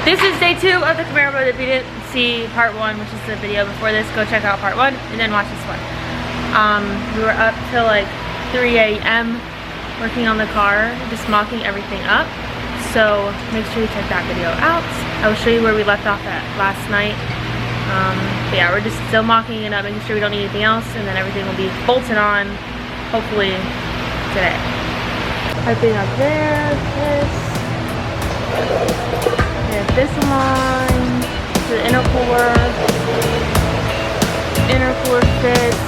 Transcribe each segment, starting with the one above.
This is day 2 of the Camaro, but if you didn't see part 1, which is the video before this, go check out part 1 and then watch this one. We were up till like 3 a.m. working on the car, just mocking everything up. So make sure you check that video out. I will show you where we left off at last night. But yeah, we're just still mocking it up, making sure we don't need anything else, and then everything will be bolted on, hopefully today. Piping up there, this line, the intercooler fits.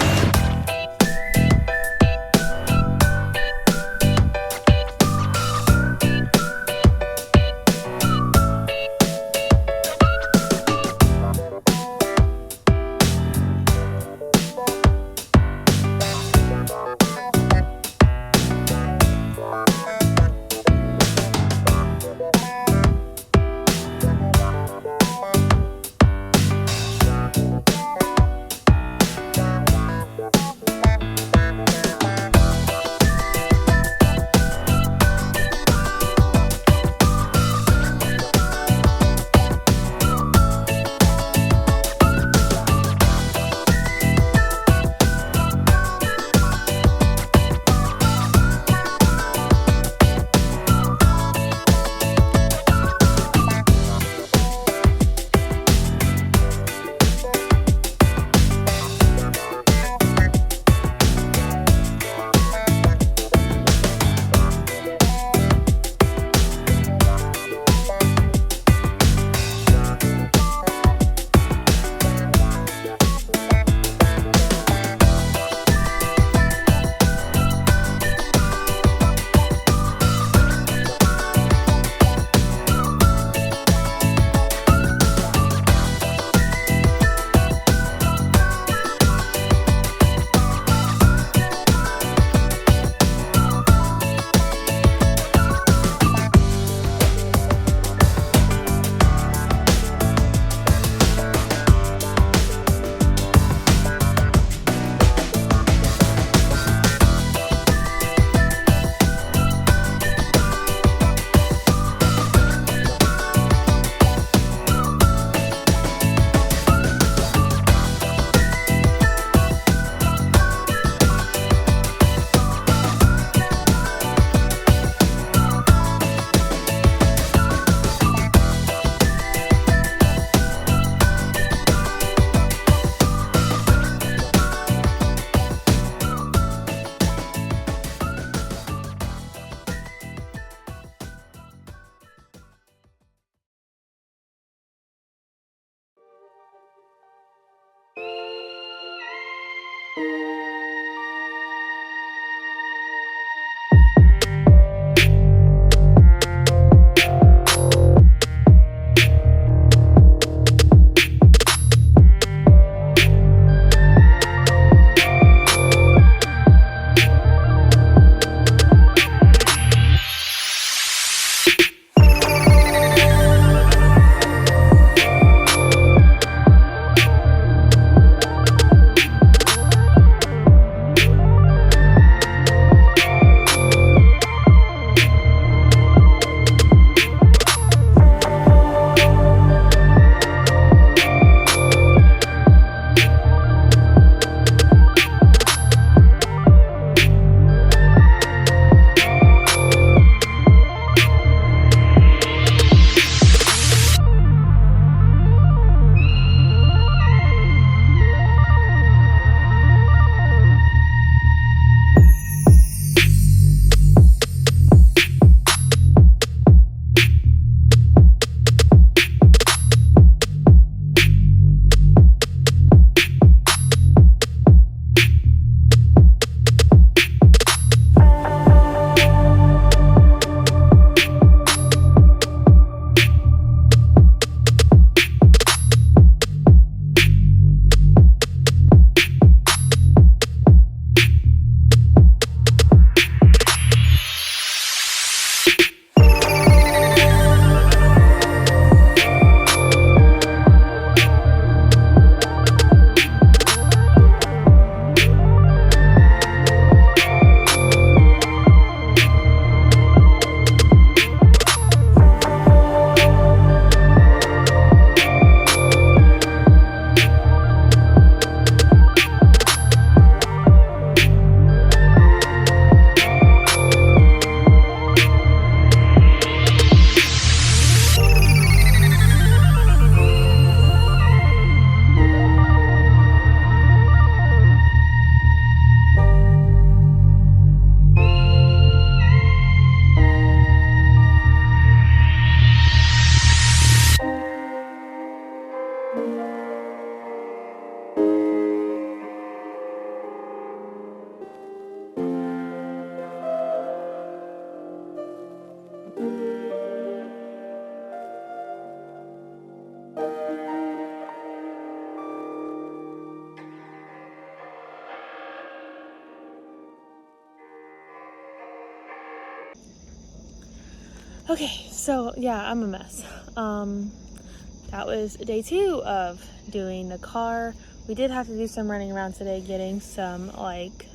Okay, so yeah, I'm a mess. That was day 2 of doing the car. We did have to do some running around today, getting some like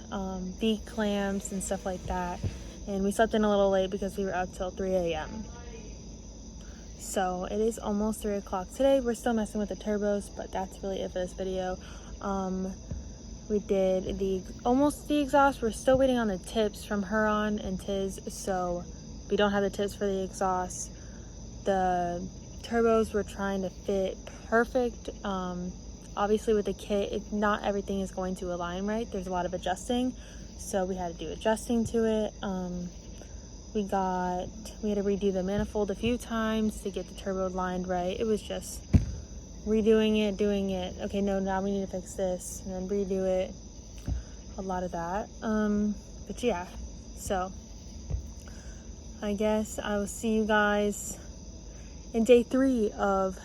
beak clamps and stuff like that. And we slept in a little late because we were up till 3 a.m. So it is almost 3 o'clock today. We're still messing with the turbos, but that's really it for this video. We did almost the exhaust. We're still waiting on the tips from Huron and Tiz, so we don't have the tips for the exhaust. The turbos we're trying to fit perfect. Obviously with the kit, not everything is going to align right. There's a lot of adjusting, so we had to do adjusting to it. We had to redo the manifold a few times to get the turbo lined right. It was just redoing it, doing it. Okay, no, now we need to fix this, and then redo it. A lot of that. But yeah, so I guess I will see you guys in day 3 of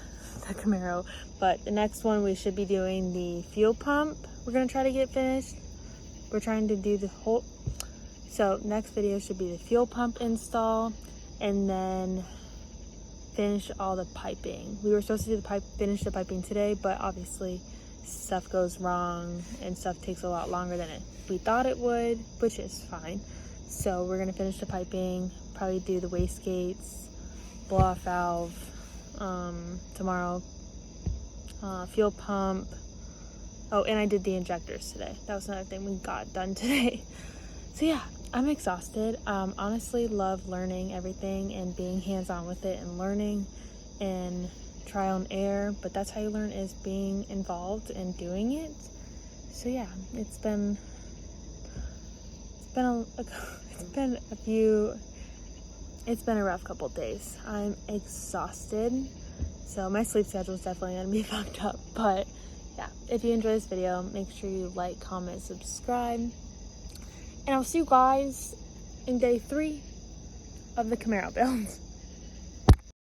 the Camaro. But the next one, we should be doing the fuel pump. We're gonna try to get finished. We're trying to do the whole, so next video should be the fuel pump install, and then finish all the piping. We were supposed to do finish the piping today, but obviously stuff goes wrong and stuff takes a lot longer than we thought it would, which is fine. So we're gonna finish the piping, probably do the wastegates, blow off valve tomorrow, fuel pump. Oh, and I did the injectors today. That was another thing we got done today. So yeah, I'm exhausted. Honestly love learning everything and being hands-on with it and learning and trial and error, but that's how you learn, is being involved and doing it. So yeah, it's been a rough couple days. I'm exhausted, so my sleep schedule is definitely gonna be fucked up. But yeah, if you enjoy this video, make sure you like, comment, subscribe, and I'll see you guys in day 3 of the Camaro build.